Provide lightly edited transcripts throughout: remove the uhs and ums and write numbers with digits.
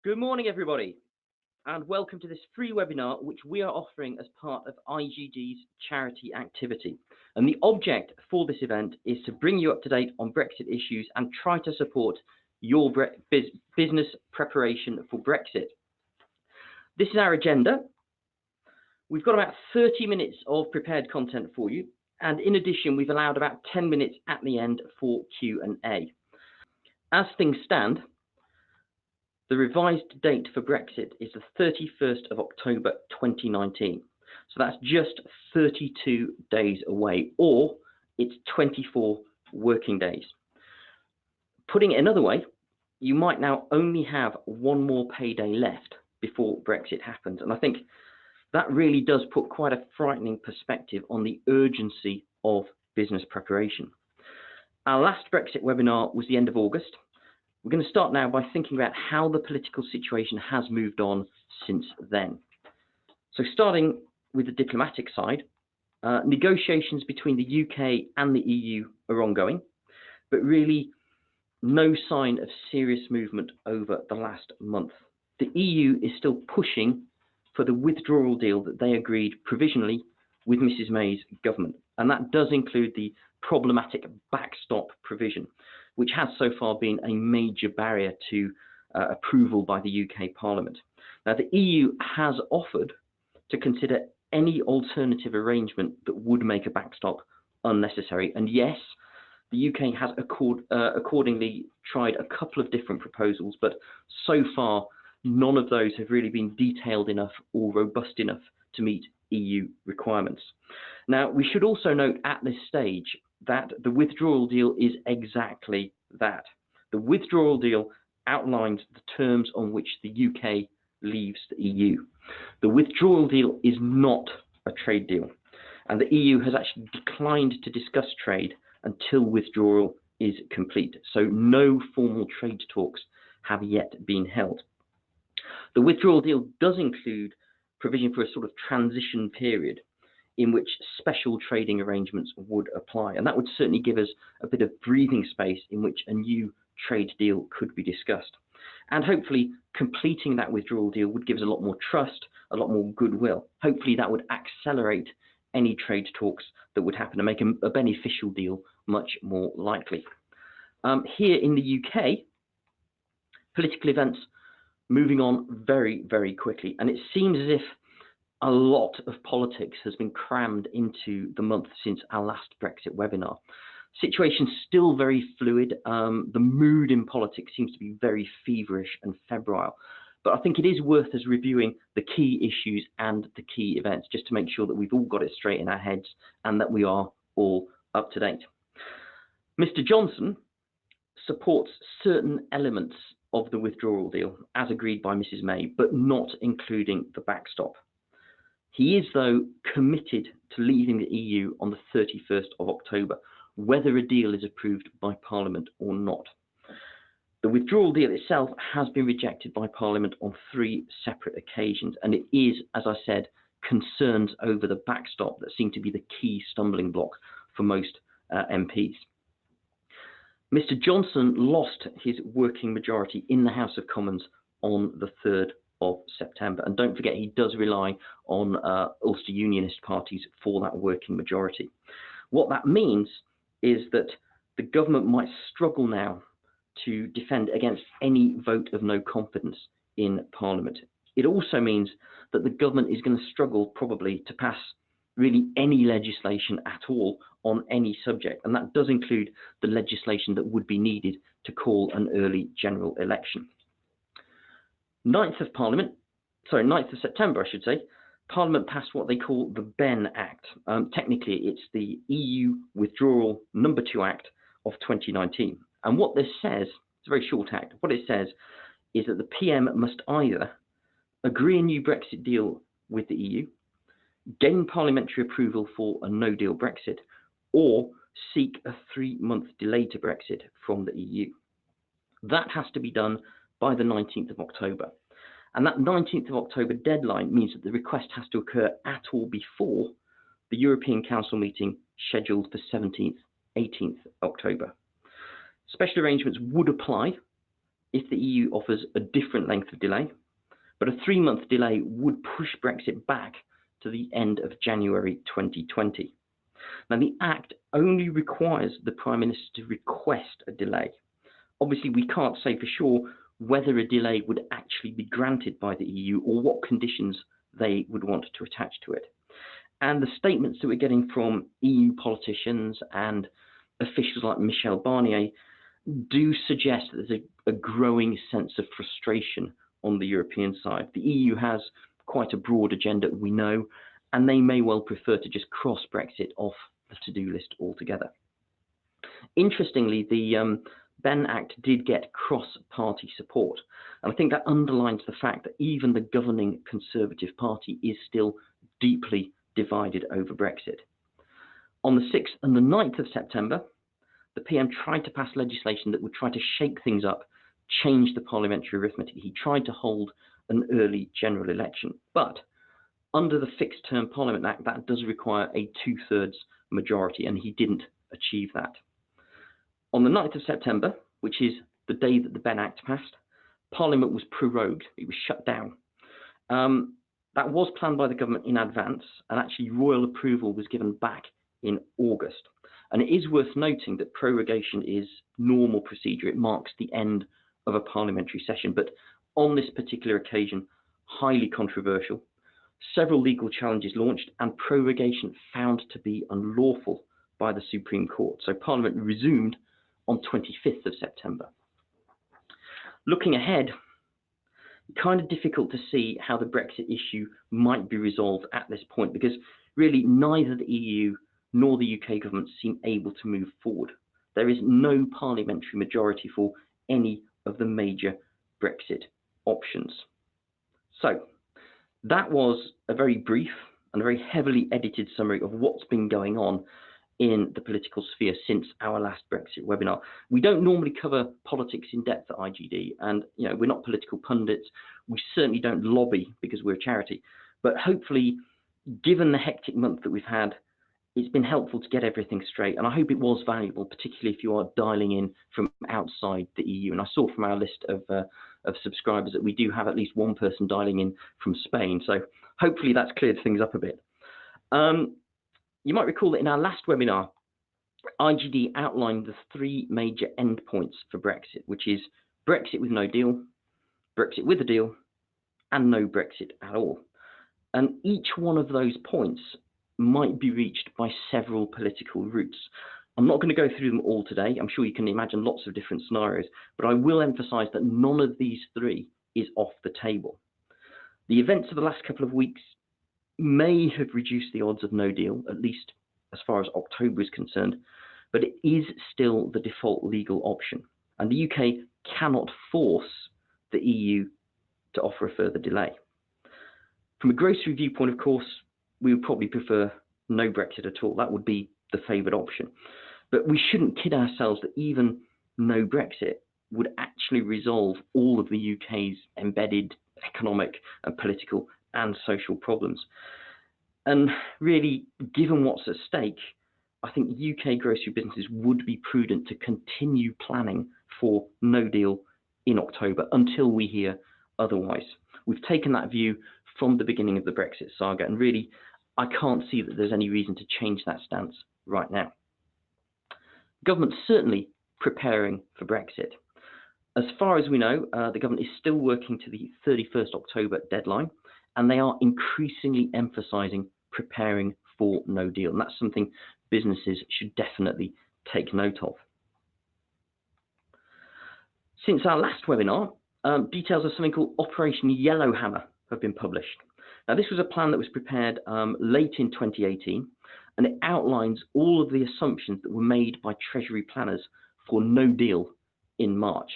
Good morning, everybody, and welcome to this free webinar which we are offering as part of IGG's charity activity. And the object for this event is to bring you up to date on Brexit issues and try to support your business preparation for Brexit. This is our agenda. We've got about 30 minutes of prepared content for you, and in addition, we've allowed about 10 minutes at the end for Q&A. As things stand, the revised date for Brexit is the 31st of October 2019. So that's just 32 days away, or it's 24 working days. Putting it another way, you might now only have one more payday left before Brexit happens. And I think that really does put quite a frightening perspective on the urgency of business preparation. Our last Brexit webinar was the end of August. We're going to start now by thinking about how the political situation has moved on since then. So starting with the diplomatic side, negotiations between the UK and the EU are ongoing, but really no sign of serious movement over the last month. The EU is still pushing for the withdrawal deal that they agreed provisionally with Mrs May's government, and that does include the problematic backstop provision, which has so far been a major barrier to approval by the UK Parliament. Now, the EU has offered to consider any alternative arrangement that would make a backstop unnecessary. And yes, the UK has accordingly tried a couple of different proposals, but so far, none of those have really been detailed enough or robust enough to meet EU requirements. Now, we should also note at this stage that the withdrawal deal is exactly that. The withdrawal deal outlines the terms on which the UK leaves the EU. The withdrawal deal is not a trade deal, and the EU has actually declined to discuss trade until withdrawal is complete. So no formal trade talks have yet been held. The withdrawal deal does include provision for a sort of transition period in which special trading arrangements would apply. And that would certainly give us a bit of breathing space in which a new trade deal could be discussed. And hopefully completing that withdrawal deal would give us a lot more trust, a lot more goodwill. Hopefully that would accelerate any trade talks that would happen and make a beneficial deal much more likely. Here in the UK, political events moving on very, very quickly. And it seems as if a lot of politics has been crammed into the month since our last Brexit webinar. Situation's still very fluid. The mood in politics seems to be very feverish and febrile. But I think it is worth us reviewing the key issues and the key events just to make sure that we've all got it straight in our heads and that we are all up to date. Mr Johnson supports certain elements of the withdrawal deal as agreed by Mrs May, but not including the backstop. He is, though, committed to leaving the EU on the 31st of October, whether a deal is approved by Parliament or not. The withdrawal deal itself has been rejected by Parliament on 3 separate occasions, and it is, as I said, concerns over the backstop that seem to be the key stumbling block for most MPs. Mr Johnson lost his working majority in the House of Commons on the 3rd of September. And don't forget, he does rely on Ulster Unionist parties for that working majority. What that means is that the government might struggle now to defend against any vote of no confidence in Parliament. It also means that the government is going to struggle probably to pass really any legislation at all on any subject. And that does include the legislation that would be needed to call an early general election. 9th of September, I should say, Parliament passed what they call the Ben Act. Technically, it's the EU Withdrawal No. 2 Act of 2019. And what this says, it's a very short act, what it says is that the PM must either agree a new Brexit deal with the EU, gain parliamentary approval for a no-deal Brexit, or seek a 3-month delay to Brexit from the EU. That has to be done by the 19th of October. And that 19th of October deadline means that the request has to occur at or before the European Council meeting scheduled for 17th, 18th October. Special arrangements would apply if the EU offers a different length of delay, but a 3-month delay would push Brexit back to the end of January 2020. Now, the Act only requires the Prime Minister to request a delay. Obviously, we can't say for sure whether a delay would actually be granted by the EU or what conditions they would want to attach to it. And the statements that we're getting from EU politicians and officials like Michel Barnier do suggest that there's a growing sense of frustration on the European side. The EU has quite a broad agenda, we know, and they may well prefer to just cross Brexit off the to-do list altogether. Interestingly, the Ben Act did get cross-party support, and I think that underlines the fact that even the governing Conservative Party is still deeply divided over Brexit. On the 6th and the 9th of September, the PM tried to pass legislation that would try to shake things up, change the parliamentary arithmetic. He tried to hold an early general election, but under the Fixed Term Parliament Act, that does require a 2/3 majority, and he didn't achieve that. On the 9th of September, which is the day that the Ben Act passed, Parliament was prorogued. It was shut down. That was planned by the government in advance, and actually royal approval was given back in August. And it is worth noting that prorogation is normal procedure. It marks the end of a parliamentary session, but on this particular occasion, highly controversial. Several legal challenges launched, and prorogation found to be unlawful by the Supreme Court. So Parliament resumed on 25th of September. Looking ahead, kind of difficult to see how the Brexit issue might be resolved at this point, because really neither the EU nor the UK government seem able to move forward. There is no parliamentary majority for any of the major Brexit options. So that was a very brief and a very heavily edited summary of what's been going on in the political sphere since our last Brexit webinar. We don't normally cover politics in depth at IGD, and we're not political pundits. We certainly don't lobby because we're a charity. But hopefully, given the hectic month that we've had, it's been helpful to get everything straight, and I hope it was valuable, particularly if you are dialing in from outside the EU. And I saw from our list of subscribers that we do have at least one person dialing in from Spain, so hopefully that's cleared things up a bit. You might recall that in our last webinar, IGD outlined the 3 major endpoints for Brexit, which is Brexit with no deal, Brexit with a deal, and no Brexit at all. And each one of those points might be reached by several political routes. I'm not going to go through them all today. I'm sure you can imagine lots of different scenarios, but I will emphasize that none of these 3 is off the table. The events of the last couple of weeks may have reduced the odds of no deal, at least as far as October is concerned, but it is still the default legal option, and the UK cannot force the EU to offer a further delay. From a grocery viewpoint, of course, we would probably prefer no Brexit at all. That would be the favoured option. But we shouldn't kid ourselves that even no Brexit would actually resolve all of the UK's embedded economic and political and social problems. And really, given what's at stake, I think UK grocery businesses would be prudent to continue planning for no deal in October until we hear otherwise. We've taken that view from the beginning of the Brexit saga, and really, I can't see that there's any reason to change that stance right now. Government's certainly preparing for Brexit. As far as we know, the government is still working to the 31st October deadline, and they are increasingly emphasising preparing for no deal. And that's something businesses should definitely take note of. Since our last webinar, details of something called Operation Yellowhammer have been published. Now, this was a plan that was prepared late in 2018, and it outlines all of the assumptions that were made by Treasury planners for no deal in March.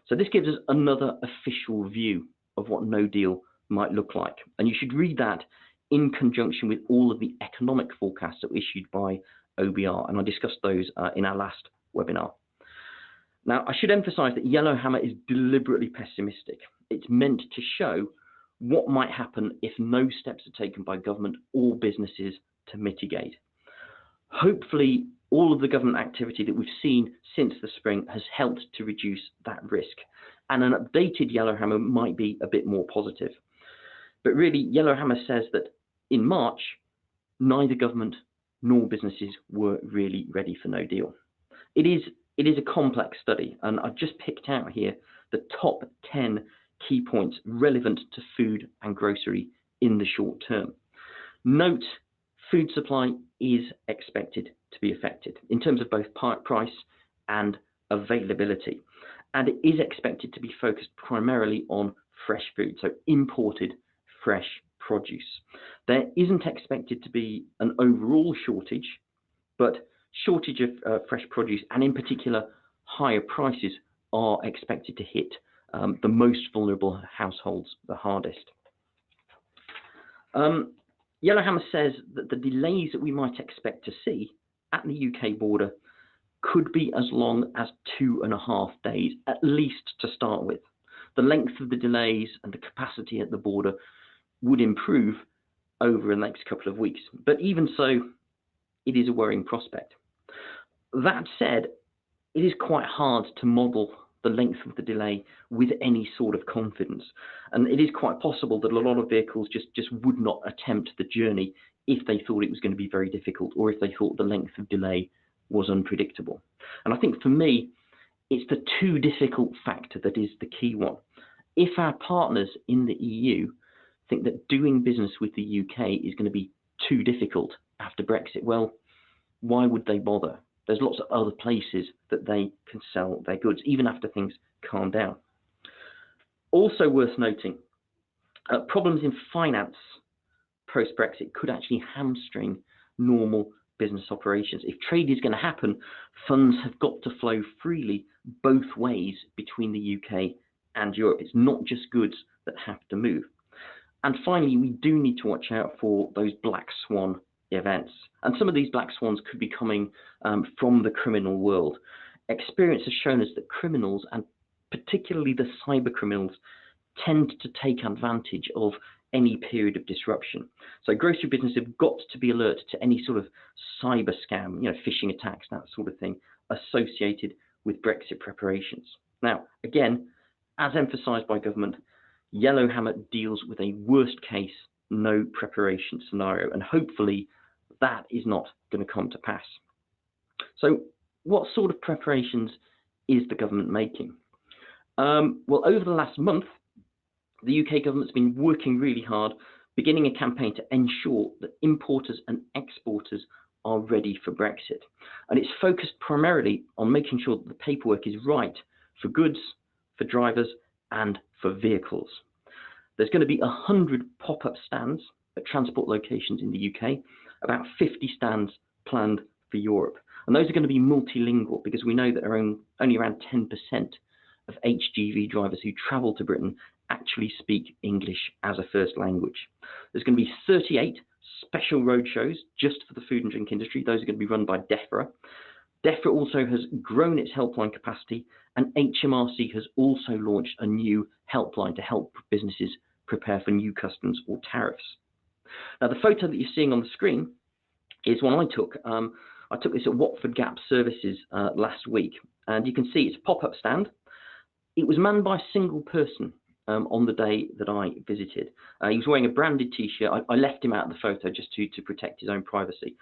So this gives us another official view of what no deal might look like. And you should read that in conjunction with all of the economic forecasts that were issued by OBR. And I discussed those in our last webinar. Now, I should emphasize that Yellowhammer is deliberately pessimistic. It's meant to show what might happen if no steps are taken by government or businesses to mitigate. Hopefully, all of the government activity that we've seen since the spring has helped to reduce that risk. and an updated Yellowhammer might be a bit more positive. But really, Yellowhammer says that in March, neither government nor businesses were really ready for no deal. It is a complex study, and I've just picked out here the top 10 key points relevant to food and grocery in the short term. Note, food supply is expected to be affected in terms of both price and availability, and it is expected to be focused primarily on fresh food, so imported fresh produce. There isn't expected to be an overall shortage, but shortage of fresh produce, and in particular higher prices, are expected to hit the most vulnerable households the hardest. Yellowhammer says that the delays that we might expect to see at the UK border could be as long as 2.5 days, at least to start with. The length of the delays and the capacity at the border would improve over the next couple of weeks, but even so, it is a worrying prospect. That said, it is quite hard to model the length of the delay with any sort of confidence, and it is quite possible that a lot of vehicles just would not attempt the journey if they thought it was going to be very difficult, or if they thought the length of delay was unpredictable. And I think for me, it's the too difficult factor that is the key one. If our partners in the EU think that doing business with the UK is going to be too difficult after Brexit, well, why would they bother? There's lots of other places that they can sell their goods, even after things calm down. Also worth noting, problems in finance post-Brexit could actually hamstring normal business operations. If trade is going to happen, funds have got to flow freely both ways between the UK and Europe. It's not just goods that have to move. And finally, we do need to watch out for those black swan events. And some of these black swans could be coming from the criminal world. Experience has shown us that criminals, and particularly the cyber criminals, tend to take advantage of any period of disruption. So grocery businesses have got to be alert to any sort of cyber scam, phishing attacks, that sort of thing, associated with Brexit preparations. Now, again, as emphasised by government, Yellowhammer deals with a worst case, no preparation scenario, and hopefully that is not going to come to pass. So what sort of preparations is the government making? Well, over the last month, the UK government's been working really hard, beginning a campaign to ensure that importers and exporters are ready for Brexit. And it's focused primarily on making sure that the paperwork is right for goods, for drivers, and for vehicles. There's going to be 100 pop-up stands at transport locations in the UK, about 50 stands planned for Europe. And those are going to be multilingual, because we know that only around 10% of HGV drivers who travel to Britain actually speak English as a first language. There's going to be 38 special roadshows just for the food and drink industry. Those are going to be run by DEFRA. DEFRA also has grown its helpline capacity, and HMRC has also launched a new helpline to help businesses prepare for new customs or tariffs. Now, the photo that you're seeing on the screen is one I took. I took this at Watford Gap Services last week, and you can see it's a pop-up stand. It was manned by a single person on the day that I visited. He was wearing a branded T-shirt. I left him out of the photo just to protect his own privacy.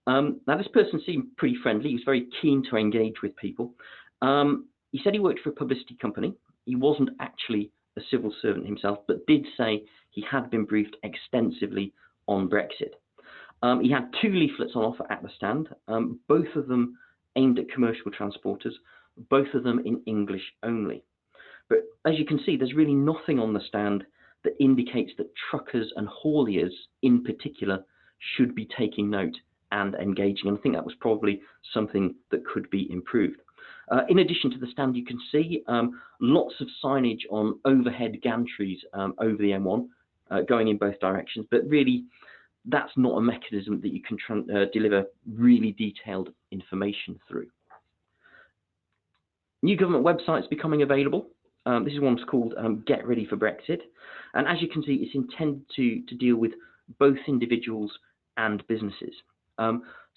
Now, this person seemed pretty friendly. He was very keen to engage with people. He said he worked for a publicity company. He wasn't actually a civil servant himself, but did say he had been briefed extensively on Brexit. He had 2 leaflets on offer at the stand, both of them aimed at commercial transporters, both of them in English only. But as you can see, there's really nothing on the stand that indicates that truckers and hauliers in particular should be taking note and engaging. And I think that was probably something that could be improved. In addition to the stand, you can see lots of signage on overhead gantries over the M1 going in both directions, but really that's not a mechanism that you can deliver really detailed information through. New government websites becoming available. This is one's called Get Ready for Brexit. And as you can see, it's intended to deal with both individuals and businesses.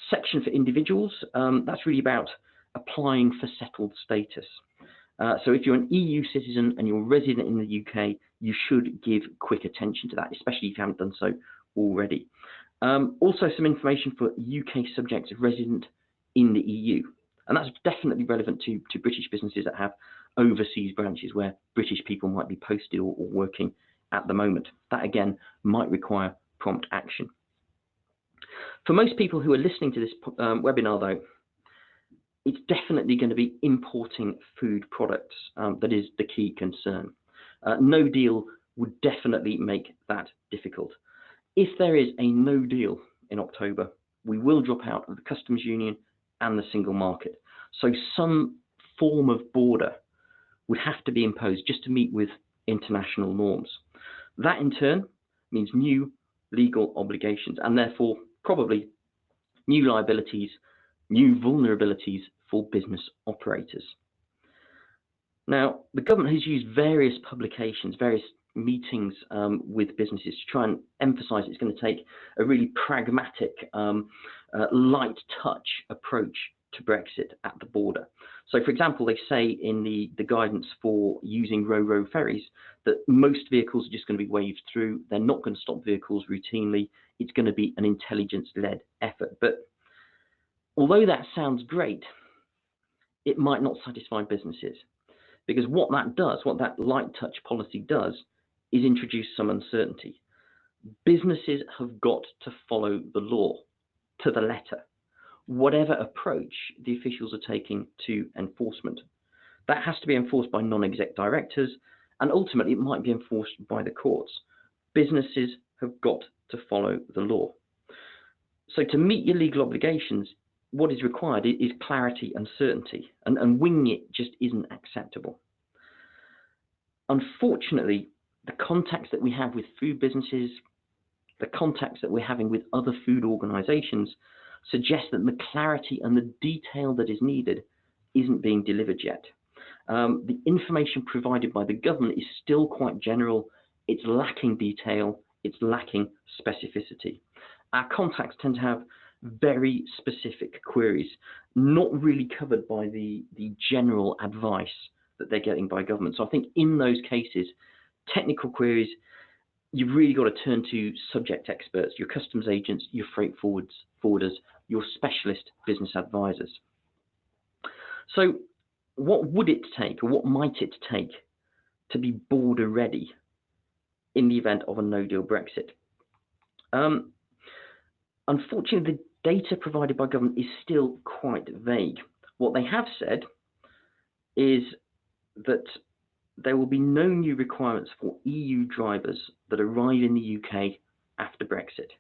Section for individuals, that's really about applying for settled status. So if you're an EU citizen and you're resident in the UK, you should give quick attention to that, especially if you haven't done so already. Also, some information for UK subjects resident in the EU. And that's definitely relevant to British businesses that have overseas branches where British people might be posted or working at the moment. That, again, might require prompt action. For most people who are listening to this webinar, though, it's definitely going to be importing food products that is the key concern. No deal would definitely make that difficult. If there is a no deal in October, we will drop out of the customs union and the single market. So some form of border would have to be imposed just to meet with international norms. That in turn means new legal obligations and therefore probably new liabilities, new vulnerabilities for business operators. Now, the government has used various publications, various meetings with businesses to try and emphasize it's going to take a really pragmatic, light touch approach to Brexit at the border. So, for example, they say in the guidance for using ro-ro ferries that most vehicles are just going to be waved through. They're not going to stop vehicles routinely. It's going to be an intelligence-led effort. But although that sounds great, it might not satisfy businesses. Because what that does, what that light touch policy does, is introduce some uncertainty. Businesses have got to follow the law to the letter, whatever approach the officials are taking to enforcement. That has to be enforced by non-exec directors, and ultimately it might be enforced by the courts. Businesses have got to follow the law. So to meet your legal obligations, what is required is clarity and certainty, and winging it just isn't acceptable. Unfortunately, the contacts that we have with food businesses, the contacts that we're having with other food organisations suggest that the clarity and the detail that is needed isn't being delivered yet. The information provided by the government is still quite general. It's lacking detail. It's lacking specificity. Our contacts tend to have very specific queries, not really covered by the general advice that they're getting by government. So I think in those cases, technical queries, you've really got to turn to subject experts, your customs agents, your freight forwarders, your specialist business advisors. So what would it take, or what might it take, to be border ready in the event of a no-deal Brexit? Unfortunately, the data provided by government is still quite vague. What they have said is that there will be no new requirements for EU drivers that arrive in the UK after Brexit,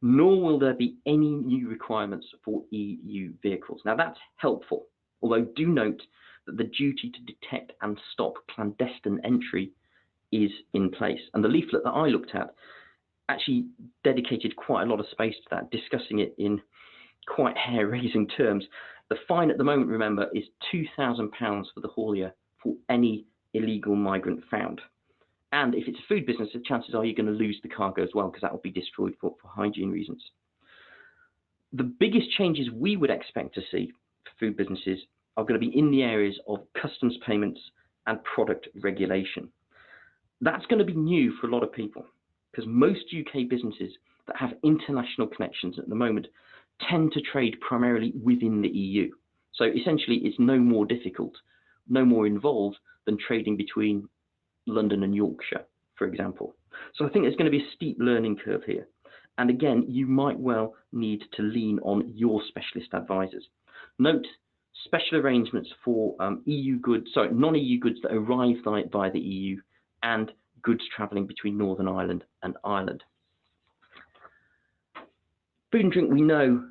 nor will there be any new requirements for EU vehicles. Now that's helpful, although do note that the duty to detect and stop clandestine entry is in place. And the leaflet that I looked at actually dedicated quite a lot of space to that, discussing it in quite hair-raising terms. The fine at the moment, remember, is £2,000 for the haulier for any illegal migrant found. And if it's a food business, the chances are you're going to lose the cargo as well, because that will be destroyed for hygiene reasons. The biggest changes we would expect to see for food businesses are going to be in the areas of customs payments and product regulation. That's going to be new for a lot of people, because most UK businesses that have international connections at the moment tend to trade primarily within the EU. So essentially, it's no more difficult, no more involved than trading between London and Yorkshire, for example. So I think there's going to be a steep learning curve here. And again, you might well need to lean on your specialist advisors. Note special arrangements for non-EU goods that arrive via the EU and goods travelling between Northern Ireland and Ireland. Food and drink, we know,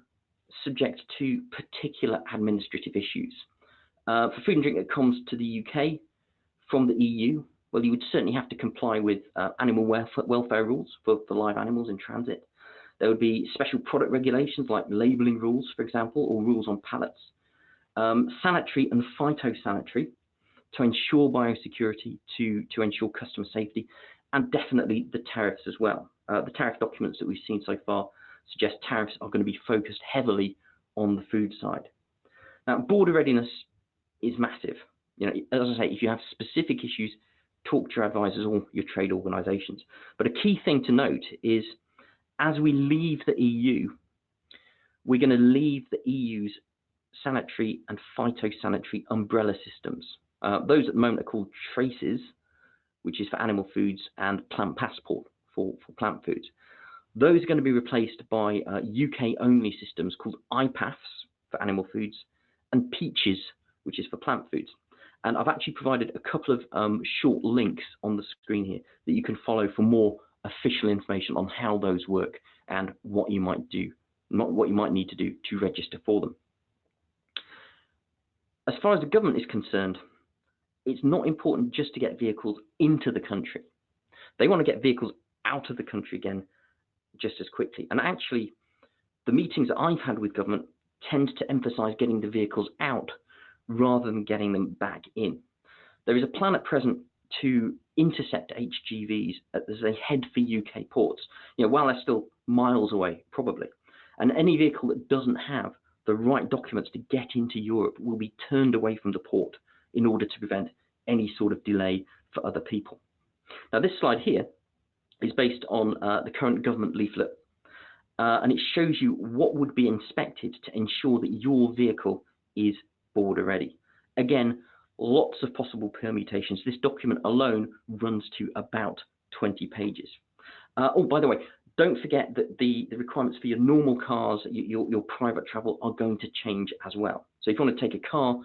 subject to particular administrative issues. For food and drink that comes to the UK from the EU, well, you would certainly have to comply with animal welfare rules for live animals in transit. There would be special product regulations like labelling rules, for example, or rules on pallets. Sanitary and phytosanitary to ensure biosecurity, to ensure customer safety, and definitely the tariffs as well. The tariff documents that we've seen so far suggest tariffs are going to be focused heavily on the food side. Now, border readiness is massive. You know, as I say, if you have specific issues, talk to your advisors or your trade organisations. But a key thing to note is, as we leave the EU, we're going to leave the EU's sanitary and phytosanitary umbrella systems. Those at the moment are called traces, which is for animal foods, and plant passport for plant foods. Those are going to be replaced by UK-only systems called IPAFs for animal foods and Peaches, which is for plant foods. And I've actually provided a couple of short links on the screen here that you can follow for more official information on how those work and what you might do, what you might need to do to register for them. As far as the government is concerned, it's not important just to get vehicles into the country. They want to get vehicles out of the country again just as quickly. And actually, the meetings that I've had with government tend to emphasise getting the vehicles out rather than getting them back in. There is a plan at present to intercept HGVs as they head for UK ports, while they're still miles away, probably. And any vehicle that doesn't have the right documents to get into Europe will be turned away from the port in order to prevent any sort of delay for other people. Now, this slide here is based on the current government leaflet, and it shows you what would be inspected to ensure that your vehicle is border ready. Again, lots of possible permutations. This document alone runs to about 20 pages. Oh, by the way, don't forget that the requirements for your normal cars, your private travel, are going to change as well. So if you want to take a car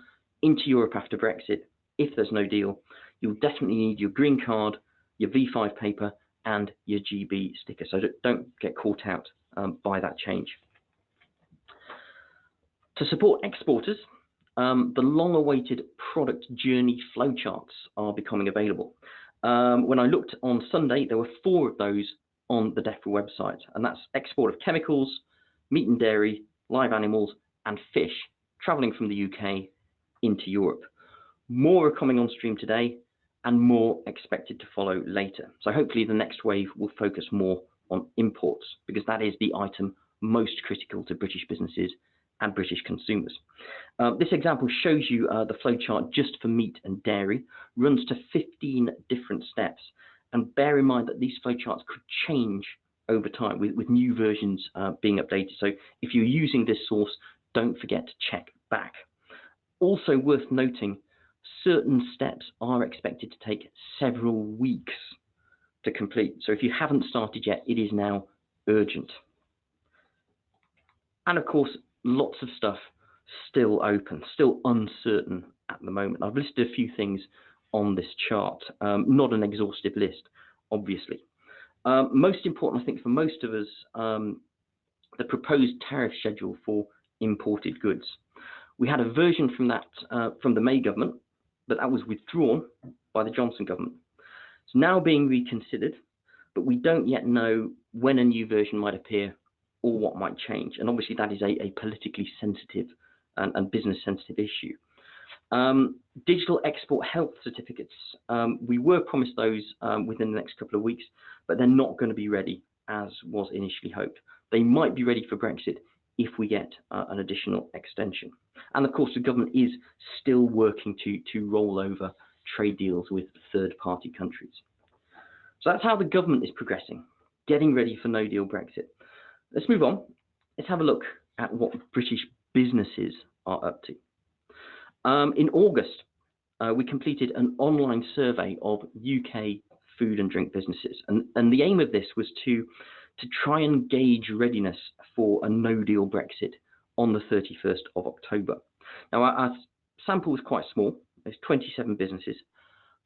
into Europe after Brexit, if there's no deal, you'll definitely need your green card, your V5 paper, and your GB sticker. So don't get caught out by that change. To support exporters, the long-awaited product journey flowcharts are becoming available. When I looked on Sunday, there were 4 of those on the DEFRA website, and that's export of chemicals, meat and dairy, live animals, and fish travelling from the UK into Europe. More are coming on stream today, and more expected to follow later. So hopefully the next wave will focus more on imports, because that is the item most critical to British businesses and British consumers. This example shows you the flowchart just for meat and dairy, runs to 15 different steps. And bear in mind that these flowcharts could change over time with new versions being updated. So if you're using this source, don't forget to check back. Also worth noting, certain steps are expected to take several weeks to complete. So if you haven't started yet, it is now urgent. And of course, lots of stuff still open, still uncertain at the moment. I've listed a few things on this chart, not an exhaustive list, obviously. Most important, I think, for most of us, the proposed tariff schedule for imported goods. We had a version from that from the May government, but that was withdrawn by the Johnson government. It's now being reconsidered, but we don't yet know when a new version might appear or what might change. And obviously that is a politically sensitive and business sensitive issue. Digital export health certificates, we were promised those within the next couple of weeks, but they're not going to be ready as was initially hoped. They might be ready for Brexit if we get an additional extension. And of course, the government is still working to roll over trade deals with third-party countries. So that's how the government is progressing, getting ready for no-deal Brexit. Let's move on. Let's have a look at what British businesses are up to. In August, we completed an online survey of UK food and drink businesses. And the aim of this was to try and gauge readiness for a no-deal Brexit on the 31st of October. Now, our sample was quite small. There's 27 businesses,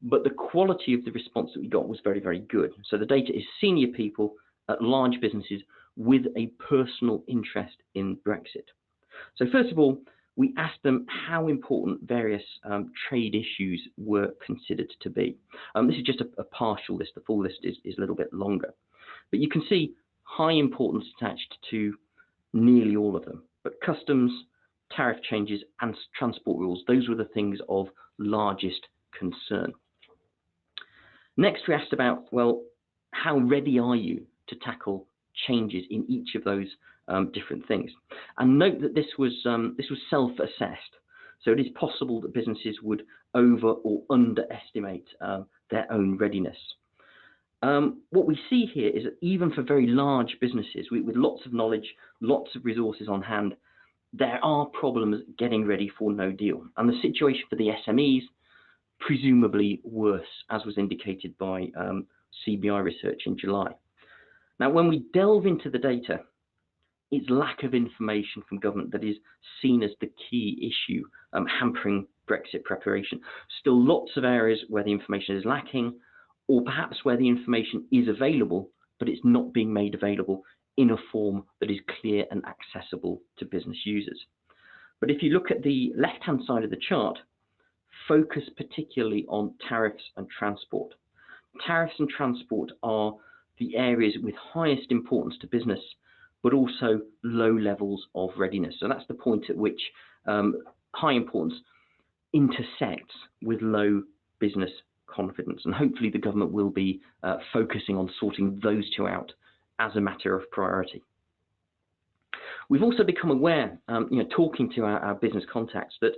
but the quality of the response that we got was very, very good. So the data is senior people at large businesses with a personal interest in Brexit. So first of all, we asked them how important various trade issues were considered to be. This is just a partial list. The full list is a little bit longer. But you can see high importance attached to nearly all of them. But customs, tariff changes, and transport rules, those were the things of largest concern. Next, we asked about, well, how ready are you to tackle changes in each of those different things? And note that this was self-assessed. So it is possible that businesses would over or underestimate their own readiness. What we see here is that even for very large businesses with lots of knowledge, lots of resources on hand, there are problems getting ready for no deal. And the situation for the SMEs, presumably worse, as was indicated by CBI research in July. Now, when we delve into the data, it's lack of information from government that is seen as the key issue hampering Brexit preparation. Still lots of areas where the information is lacking, or perhaps where the information is available, but it's not being made available in a form that is clear and accessible to business users. But if you look at the left-hand side of the chart, focus particularly on tariffs and transport. Tariffs and transport are the areas with highest importance to business, but also low levels of readiness. So that's the point at which high importance intersects with low business confidence. And hopefully the government will be focusing on sorting those two out as a matter of priority. We've also become aware, talking to our business contacts, that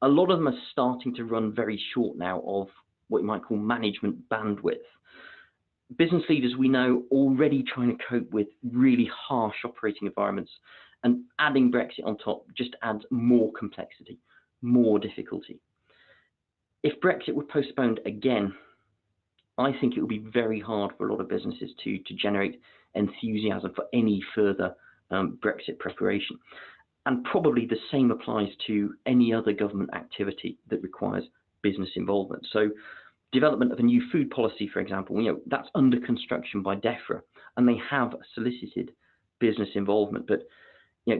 a lot of them are starting to run very short now of what you might call management bandwidth. Business leaders we know already trying to cope with really harsh operating environments, and adding Brexit on top just adds more complexity, more difficulty. If Brexit were postponed again, I think it would be very hard for a lot of businesses to generate enthusiasm for any further Brexit preparation. And probably the same applies to any other government activity that requires business involvement. So development of a new food policy, for example, that's under construction by DEFRA, and they have solicited business involvement. But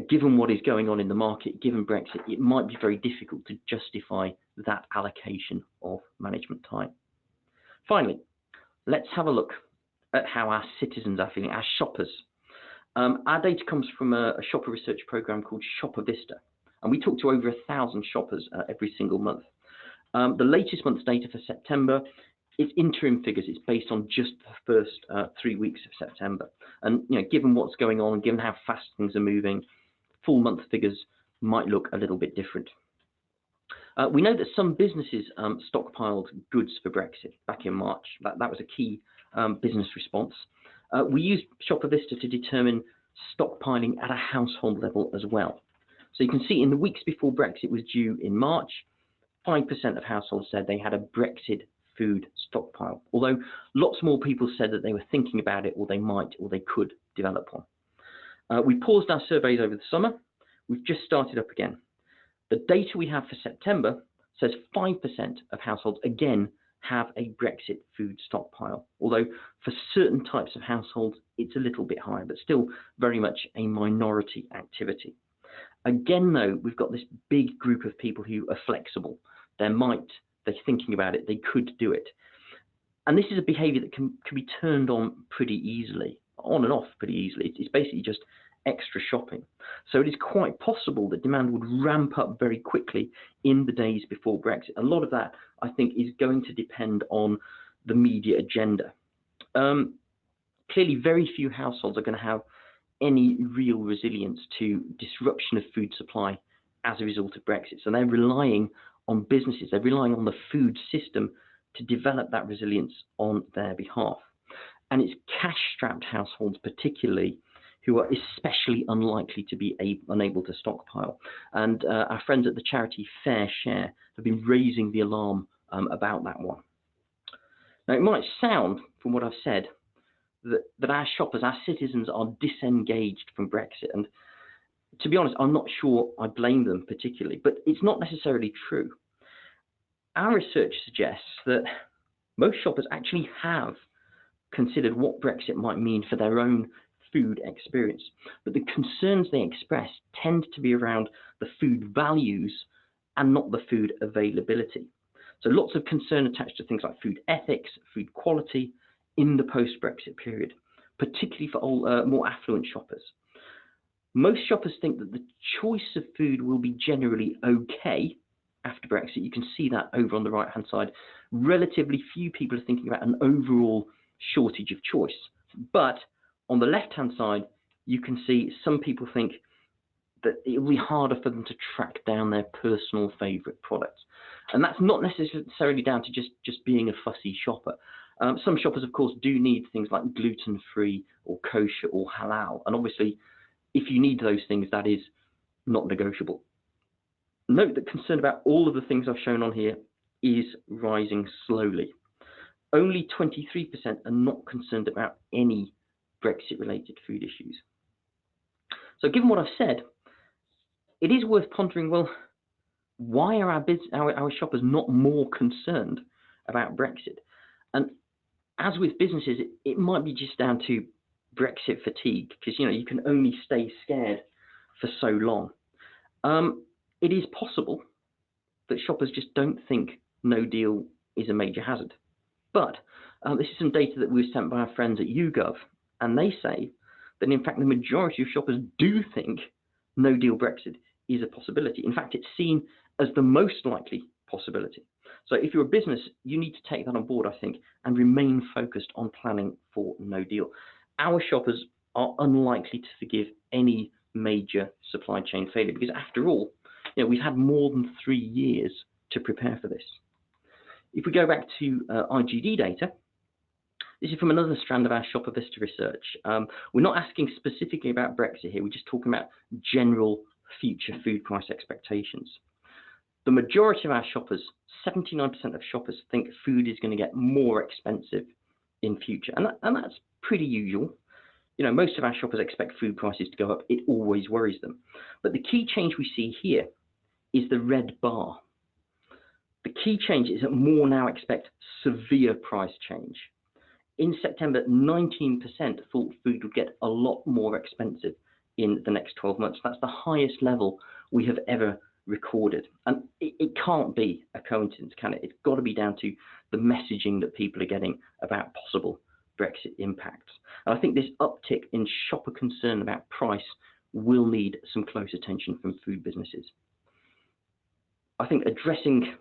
given what is going on in the market, given Brexit, it might be very difficult to justify that allocation of management time. Finally, let's have a look at how our citizens are feeling, our shoppers. Our data comes from a shopper research program called Shopper Vista, and we talk to over 1,000 shoppers every single month. The latest month's data for September, it's interim figures. It's based on just the first 3 weeks of September. And given what's going on, given how fast things are moving, full month figures might look a little bit different. We know that some businesses stockpiled goods for Brexit back in March. That was a key business response. We used Shopper Vista to determine stockpiling at a household level as well. So you can see in the weeks before Brexit was due in March, 5% of households said they had a Brexit food stockpile, although lots more people said that they were thinking about it, or they might, or they could develop one. We paused our surveys over the summer. We've just started up again. The data we have for September says 5% of households, again, have a Brexit food stockpile, although for certain types of households, it's a little bit higher, but still very much a minority activity. Again, though, we've got this big group of people who are flexible. They're thinking about it, they could do it. And this is a behavior that can be turned on pretty easily, on and off pretty easily. It's basically just extra shopping. So it is quite possible that demand would ramp up very quickly in the days before Brexit. A lot of that, I think, is going to depend on the media agenda. Clearly, very few households are going to have any real resilience to disruption of food supply as a result of Brexit. So they're relying on businesses, they're relying on the food system to develop that resilience on their behalf. And it's cash-strapped households particularly who are especially unlikely to be unable to stockpile. And our friends at the charity Fair Share have been raising the alarm about that one. Now, it might sound, from what I've said, that our shoppers, our citizens, are disengaged from Brexit. And to be honest, I'm not sure I blame them particularly, but it's not necessarily true. Our research suggests that most shoppers actually have considered what Brexit might mean for their own food experience, but the concerns they express tend to be around the food values and not the food availability. So lots of concern attached to things like food ethics, food quality in the post-Brexit period, particularly for more affluent shoppers. Most shoppers think that the choice of food will be generally okay after Brexit. You can see that over on the right-hand side. Relatively few people are thinking about an overall shortage of choice. But on the left-hand side, you can see some people think that it will be harder for them to track down their personal favourite products. And that's not necessarily down to just being a fussy shopper. Some shoppers, of course, do need things like gluten-free or kosher or halal. And obviously, if you need those things, that is not negotiable. Note that concern about all of the things I've shown on here is rising slowly. Only 23% are not concerned about any Brexit-related food issues. So given what I've said, it is worth pondering, well, why are our shoppers not more concerned about Brexit? And as with businesses, it might be just down to Brexit fatigue, because you can only stay scared for so long. It is possible that shoppers just don't think no deal is a major hazard. But this is some data that we were sent by our friends at YouGov, and they say that in fact the majority of shoppers do think no deal Brexit is a possibility. In fact, it's seen as the most likely possibility. So if you're a business, you need to take that on board, I think, and remain focused on planning for no deal. Our shoppers are unlikely to forgive any major supply chain failure, because after all, we've had more than 3 years to prepare for this. If we go back to IGD data, this is from another strand of our Shopper Vista research. We're not asking specifically about Brexit here, we're just talking about general future food price expectations. The majority of our shoppers, 79% of shoppers, think food is going to get more expensive in future, and that's pretty usual. Most of our shoppers expect food prices to go up. It always worries them. But the key change we see here is the red bar. The key change is that more now expect severe price change. In September, 19% thought food would get a lot more expensive in the next 12 months. That's the highest level we have ever recorded. And it can't be a coincidence, can it? It's got to be down to the messaging that people are getting about possible Brexit impacts. And I think this uptick in shopper concern about price will need some close attention from food businesses. I think addressing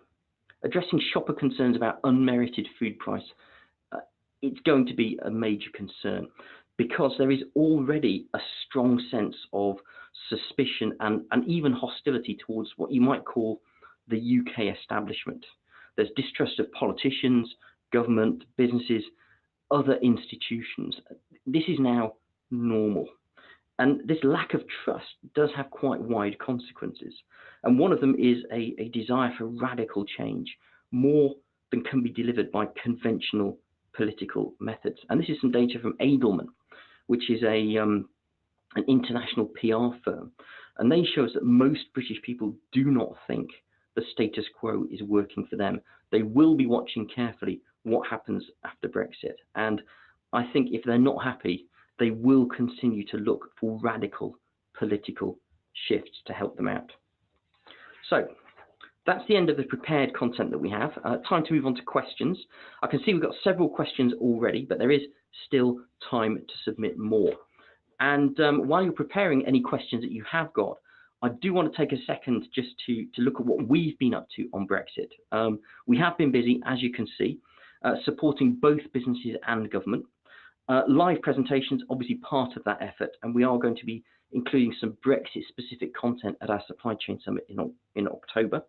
shopper concerns about unmerited food price, it's going to be a major concern, because there is already a strong sense of suspicion and even hostility towards what you might call the UK establishment. There's distrust of politicians, government, businesses, other institutions. This is now normal. And this lack of trust does have quite wide consequences. And one of them is a desire for radical change, more than can be delivered by conventional political methods. And this is some data from Edelman, which is an international PR firm. And they show us that most British people do not think the status quo is working for them. They will be watching carefully what happens after Brexit. And I think if they're not happy, they will continue to look for radical political shifts to help them out. So that's the end of the prepared content that we have. Time to move on to questions. I can see we've got several questions already, but there is still time to submit more. And while you're preparing any questions that you have got, I do want to take a second just to look at what we've been up to on Brexit. We have been busy, as you can see, supporting both businesses and government. Live presentations, obviously part of that effort, and we are going to be including some Brexit-specific content at our Supply Chain Summit in October.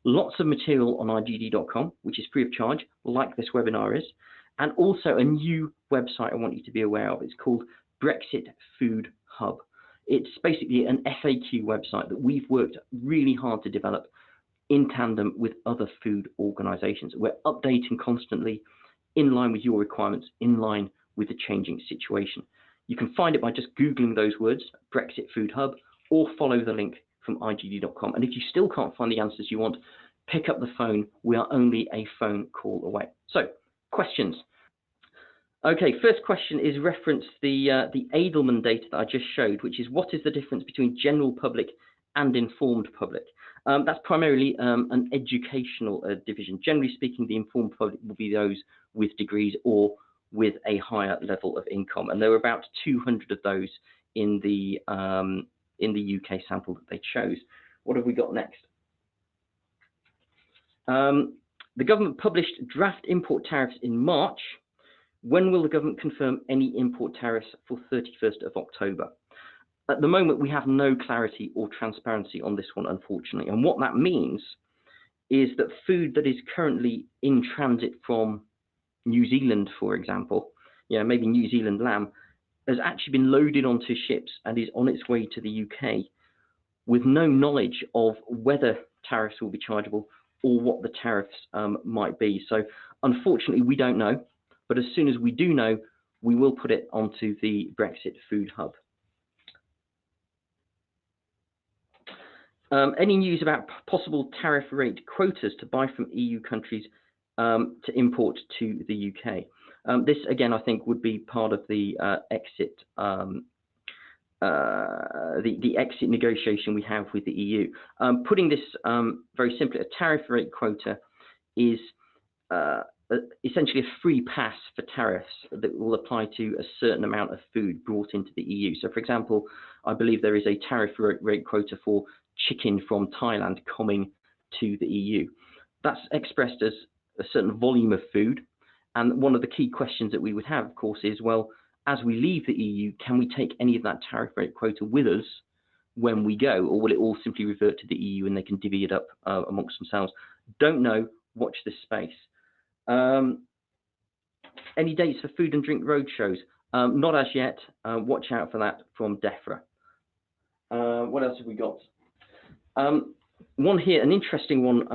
Lots of material on igd.com, which is free of charge, like this webinar is, and also a new website I want you to be aware of. It's called Brexit Food Hub. It's basically an FAQ website that we've worked really hard to develop in tandem with other food organisations. We're updating constantly in line with your requirements, in line with the changing situation. You can find it by just Googling those words, Brexit Food Hub, or follow the link from igd.com. And if you still can't find the answers you want, pick up the phone. We are only a phone call away. So, questions. Okay, first question is reference the Edelman data that I just showed, which is what is the difference between general public and informed public? That's primarily an educational division. Generally speaking, the informed public will be those with degrees or with a higher level of income, and there were about 200 of those in the UK sample that they chose. What have we got next? The government published draft import tariffs in March. When will the government confirm any import tariffs for 31st of October? At the moment, we have no clarity or transparency on this one, unfortunately. And what that means is that food that is currently in transit from New Zealand, for example, maybe New Zealand lamb, has actually been loaded onto ships and is on its way to the UK with no knowledge of whether tariffs will be chargeable or what the tariffs might be. So unfortunately, we don't know. But as soon as we do know, we will put it onto the Brexit Food Hub. Any news about possible tariff rate quotas to buy from EU countries to import to the UK? This, again, I think would be part of the exit the exit negotiation we have with the EU. Putting this very simply, a tariff rate quota is essentially a free pass for tariffs that will apply to a certain amount of food brought into the EU. So, for example, I believe there is a tariff rate quota for chicken from Thailand coming to the EU. That's expressed as a certain volume of food. And one of the key questions that we would have, of course, is, well, as we leave the EU, can we take any of that tariff rate quota with us when we go, or will it all simply revert to the EU and they can divvy it up amongst themselves? Don't know. Watch this space. Any dates for food and drink roadshows? Not as yet. Watch out for that from DEFRA. What else have we got? One here, an interesting one.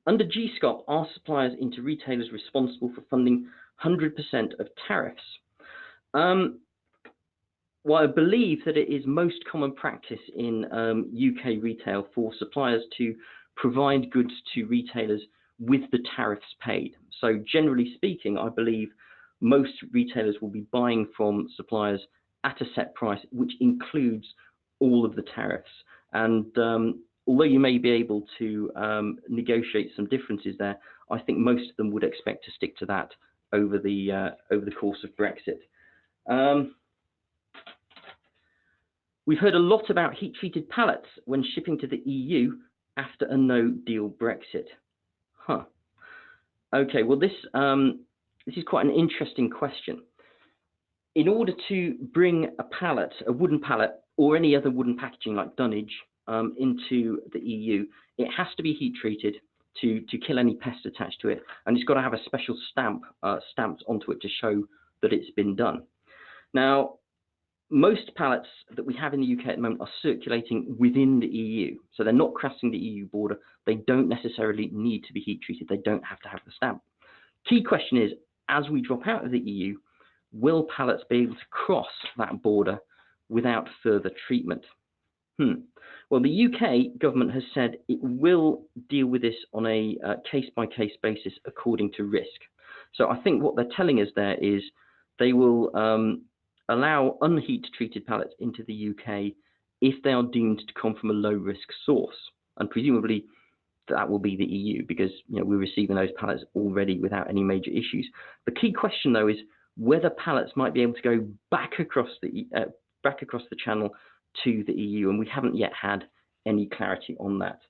Under GSCOP, are suppliers into retailers responsible for funding 100% of tariffs? Well, I believe that it is most common practice in UK retail for suppliers to provide goods to retailers with the tariffs paid. So generally speaking, I believe most retailers will be buying from suppliers at a set price, which includes all of the tariffs. And although you may be able to negotiate some differences there, I think most of them would expect to stick to that over the course of Brexit. We've heard a lot about heat-treated pallets when shipping to the EU after a no-deal Brexit. Huh. Okay, well, this is quite an interesting question. In order to bring a pallet, a wooden pallet, or any other wooden packaging like dunnage into the EU, it has to be heat-treated to kill any pests attached to it, and it's got to have a special stamp stamped onto it to show that it's been done. Now, most pallets that we have in the UK at the moment are circulating within the EU, so they're not crossing the EU border. They don't necessarily need to be heat treated. They don't have to have the stamp. Key question is, as we drop out of the EU, will pallets be able to cross that border without further treatment? Well, the UK government has said it will deal with this on a case-by-case basis according to risk. So I think what they're telling us there is they will allow unheat-treated pallets into the UK if they are deemed to come from a low-risk source, and presumably that will be the EU, because we're receiving those pallets already without any major issues. The key question, though, is whether pallets might be able to go back across the channel to the EU, and we haven't yet had any clarity on that.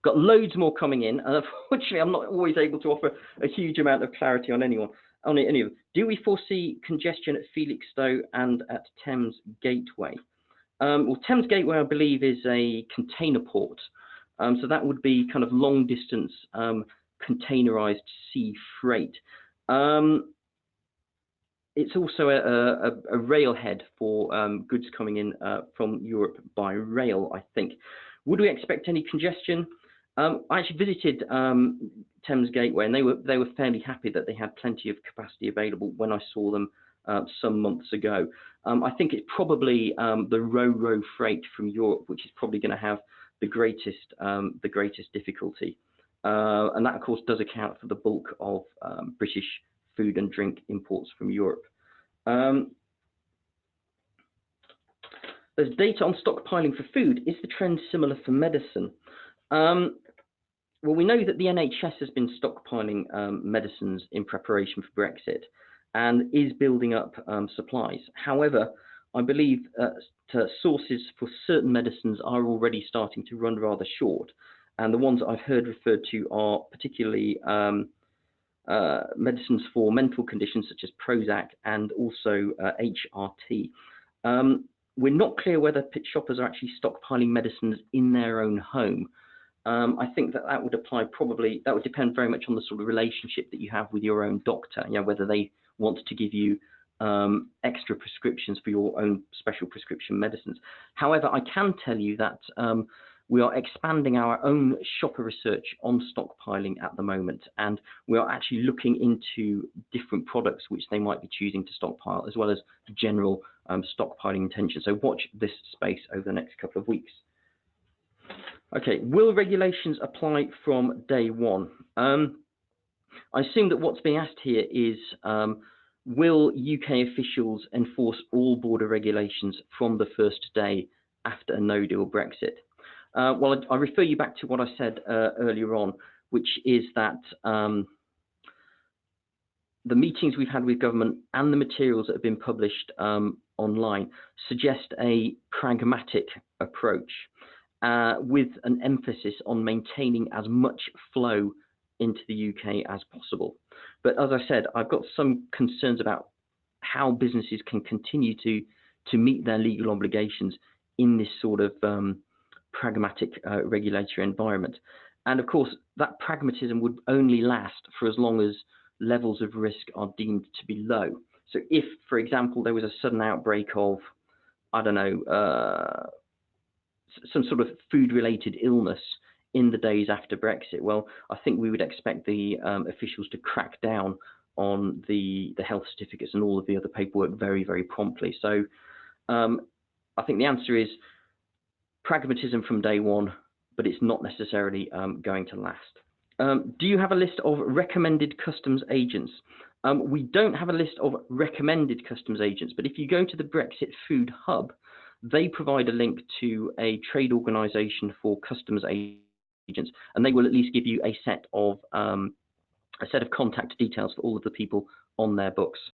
Got loads more coming in, and unfortunately, I'm not always able to offer a huge amount of clarity on any of them. Do we foresee congestion at Felixstowe and at Thames Gateway? Well, Thames Gateway, I believe, is a container port. So that would be kind of long distance containerized sea freight. It's also a railhead for goods coming in from Europe by rail, I think. Would we expect any congestion? I actually visited Thames Gateway, and they were fairly happy that they had plenty of capacity available when I saw them some months ago. I think it's probably the ro-ro freight from Europe, which is probably going to have the greatest difficulty, and that, of course, does account for the bulk of British food and drink imports from Europe. There's data on stockpiling for food. Is the trend similar for medicine? Well, we know that the NHS has been stockpiling medicines in preparation for Brexit and is building up supplies. However, I believe sources for certain medicines are already starting to run rather short, and the ones I've heard referred to are particularly medicines for mental conditions such as Prozac and also HRT. we're not clear whether pit shoppers are actually stockpiling medicines in their own home. I think that would apply probably, that would depend very much on the sort of relationship that you have with your own doctor, whether they want to give you extra prescriptions for your own special prescription medicines. However, I can tell you that we are expanding our own shopper research on stockpiling at the moment, and we are actually looking into different products which they might be choosing to stockpile, as well as general stockpiling intention. So watch this space over the next couple of weeks. Okay, will regulations apply from day one? I assume that what's being asked here is, will UK officials enforce all border regulations from the first day after a no-deal Brexit? Well, I refer you back to what I said earlier on, which is that the meetings we've had with government and the materials that have been published online suggest a pragmatic approach with an emphasis on maintaining as much flow into the UK as possible. But as I said, I've got some concerns about how businesses can continue to meet their legal obligations in this sort of pragmatic regulatory environment. And of course, that pragmatism would only last for as long as levels of risk are deemed to be low. So if, for example, there was a sudden outbreak of, I don't know, some sort of food-related illness in the days after Brexit, well, I think we would expect the officials to crack down on the health certificates and all of the other paperwork very, very promptly. So I think the answer is pragmatism from day one, but it's not necessarily going to last. Do you have a list of recommended customs agents? We don't have a list of recommended customs agents, but if you go to the Brexit Food Hub, they provide a link to a trade organisation for customs agents, and they will at least give you a set of contact details for all of the people on their books.